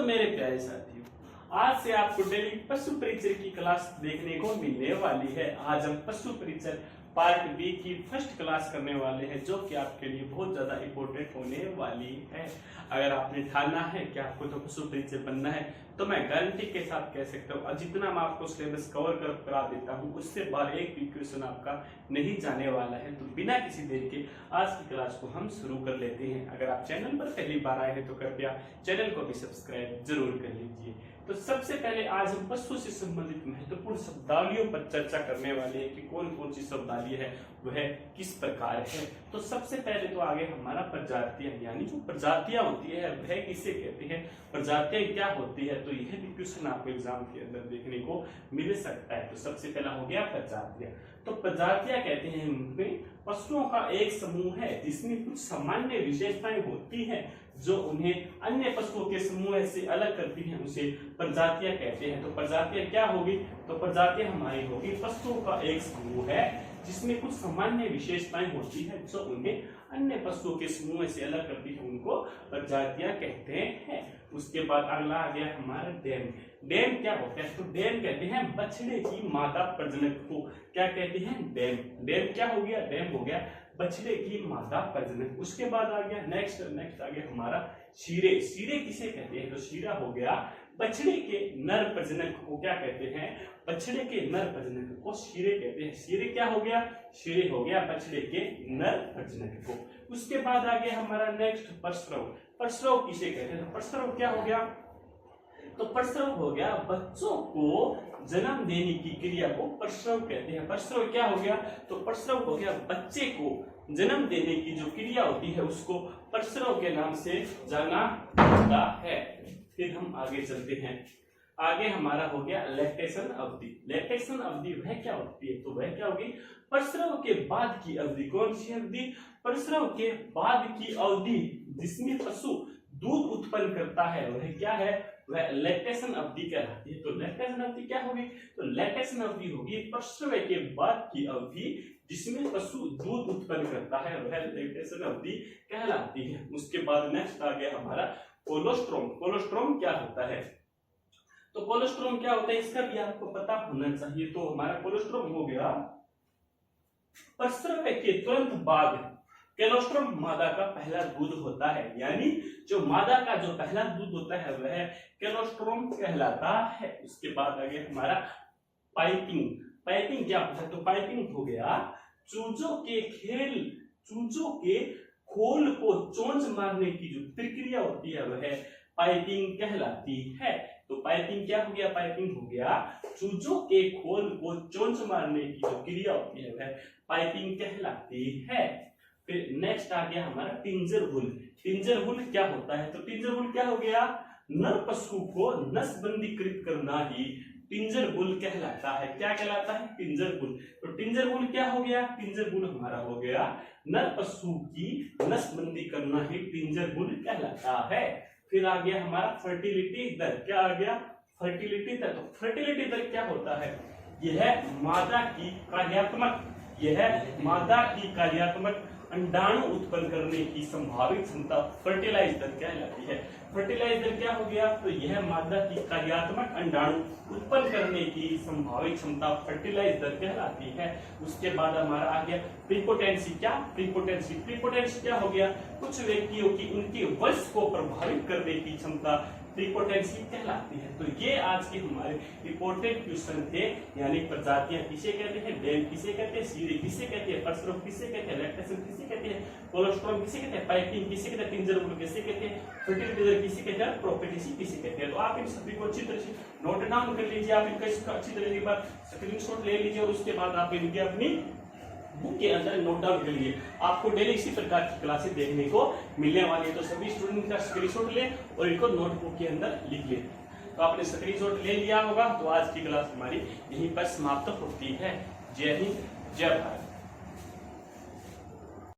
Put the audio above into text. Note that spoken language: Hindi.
मेरे प्यारे साथियों, आज से आपको डेली पशु परिचय की क्लास देखने को मिलने वाली है। आज हम पशु परिचय पार्ट बी की फर्स्ट क्लास करने वाले हैं, जो कि आपके लिए बहुत ज्यादा इम्पोर्टेंट होने वाली है। अगर आपने ठाना है कि आपको तो पशु परिचय बनना है, तो मैं गारंटी के साथ कह सकता हूँ जितना मैं आपको सिलेबस कवर करा देता हूँ, उससे बाहर एक भी क्वेश्चन आपका नहीं जाने वाला है। तो बिना किसी देर के आज की क्लास को हम शुरू कर लेते हैं। अगर आप चैनल पर पहली बार आए हैं तो कृपया चैनल को भी सब्सक्राइब जरूर कर लीजिए। तो सबसे पहले आज हम पशु से संबंधित महत्वपूर्ण शब्दावलियों पर चर्चा करने वाले हैं कि कौन कौन सी शब्दावली है, वह किस प्रकार है। तो सबसे पहले तो आगे हमारा प्रजातियां, यानी जो प्रजातियां होती है वह किसे कहते हैं, प्रजातियां क्या होती है, तो यह भी क्वेश्चन आपको एग्जाम के अंदर देखने को मिल सकता है। तो सबसे पहला हो गया प्रजातियां। तो प्रजातियां कहते हैं उनमें पशुओं का एक समूह है जिसमें कुछ सामान्य विशेषताएं होती हैं जो उन्हें अन्य पशुओं के समूह से अलग करती हैं, उसे प्रजातियां कहते हैं। तो प्रजातियां क्या होगी, तो प्रजातियां हमारी होगी पशुओं का एक समूह है जिसमें कुछ सामान्य विशेषताएं होती है जो उन्हें अन्य पशुओं के समूह से अलग करती है, उनको प्रजातियां कहते हैं। उसके बाद अगला आ गया हमारा डैम। डैम क्या होता है, तो डैम कहते हैं बछड़े की मादा प्रजनक को क्या कहते हैं, डैम। डैम क्या हो गया, डैम हो गया बछड़े की मादा प्रजनक। उसके बाद आ गया नेक्स्ट आ गया हमारा शीरे। शीरे किसे कहते हैं, तो शीरा हो गया बछड़े के नर प्रजनक को क्या कहते हैं, बछड़े के नर प्रजनक को शीरे कहते हैं। शीरे क्या हो गया, शीरे हो गया बछड़े के नर प्रजनक को। उसके बाद आ गया हमारा नेक्स्ट प्रसव। प्रसव किसे कहते हैं, तो प्रसव क्या हो गया, तो प्रसव हो गया बच्चों को जन्म देने की क्रिया को प्रसव कहते हैं। प्रसव क्या हो गया, तो प्रसव हो गया बच्चे को जन्म देने की जो क्रिया होती है उसको प्रसव के नाम से जाना जाता है। फिर हम आगे चलते हैं। आगे हमारा हो गया लैक्टेशन अवधि। लैक्टेशन अवधि वह क्या होती है, तो वह क्या होगी प्रसव के बाद की अवधि। कौन सी अवधि, प्रसव के बाद की अवधि जिसमें पशु दूध उत्पन्न करता है वह क्या है, वह लैक्टेशन अवधि कहलाती है। तो लैक्टेशन अवधि क्या होगी, तो लैक्टेशन अवधि होगी प्रसव के बाद की अवधि जिसमें पशु दूध उत्पन्न करता है, वह लैक्टेशन अवधि कहलाती है। उसके बाद नेक्स्ट आ गया हमारा कोलोस्ट्रोम। कोलोस्ट्रोम क्या होता है, तो कोलोस्ट्रोम क्या होता है इसका भी आपको पता होना चाहिए। तो हमारा कोलोस्ट्रोम हो गया प्रसव के तुरंत बाद कोलोस्ट्रोम मादा का पहला दूध होता है, यानी जो मादा का जो पहला दूध होता है वह कोलोस्ट्रोम कहलाता है। उसके बाद आ गया हमारा पाइपिंग। पाइपिंग क्या होता है, तो पाइपिंग हो गया चूजों के खोल को चोंच मारने की जो प्रक्रिया होती है वह पाइपिंग कहलाती है। तो पाइपिंग क्या हो गया, पाइपिंग हो गया चूजों के खोल को चोंच मारने की जो क्रिया होती है वह पाइपिंग कहलाती है। फिर नेक्स्ट आ गया हमारा टिंजरहुल। टिंजरहुल क्या होता है, तो टिंजरहुल क्या हो गया नर पशु को नसबंदीकृत करना ही टिंजरहुल कहलाता है। क्या कहलाता है, टिंजरहुल। तो टिंजरहुल क्या हो गया, टिंजरहुल हमारा हो गया नर पशु की नसबंदी करना ही टिंजरहुल कहलाता है। फिर आ गया हमारा फर्टिलिटी दर। क्या आ गया, फर्टिलिटी दर। तो फर्टिलिटी दर क्या होता है, यह मादा की कार्यात्मक अंडाणु उत्पन्न करने की संभावित क्षमता फर्टिलाइज दर कहलाती है। फर्टिलाइज दर क्या हो गया, तो यह मादा की कार्यात्मक अंडाणु उत्पन्न करने की संभावित क्षमता फर्टिलाइज दर कहलाती है। उसके बाद हमारा आ गया प्रीपोटेंसी। क्या, प्रीपोटेंसी। प्रीपोटेंसी क्या हो गया, कुछ व्यक्तियों की उनके वंश को प्रभावित करने की क्षमता प्रीपोटेंसी कहलाती है। तो ये आज के हमारे इंपॉर्टेंट क्वेश्चन थे, यानी प्रजातियां किसे कहते हैं, डैम किसे कहते हैं, शीरे किसे कहते हैं, प्रसव किसे कहते हैं, लैक्टेशन किसे कहते हैं, कोलोस्ट्रोम किसे कहते हैं, पाइपिंग किसे कहते हैं, टिंजरहुल किसे कहते हैं, फर्टिलिटी दर किसे कहते हैं, प्रोपेगेशन किसे कहते हैं। तो आप इन सभी को अच्छी तरह से नोट डाउन कर लीजिए। आप इनका अच्छी तरह से एक बार स्क्रीनशॉट ले लीजिए और उसके बाद आप इनके अपनी बुक के अंदर नोट डाउन कर लिए। आपको डेली इसी प्रकार की क्लासेस देखने को मिलने वाली है। तो सभी स्टूडेंट का स्क्रीनशॉट ले और इनको नोटबुक के अंदर लिख ले। तो आपने स्क्रीनशॉट ले लिया होगा। तो आज की क्लास हमारी यहीं पर समाप्त होती है। जय हिंद, जय भारत।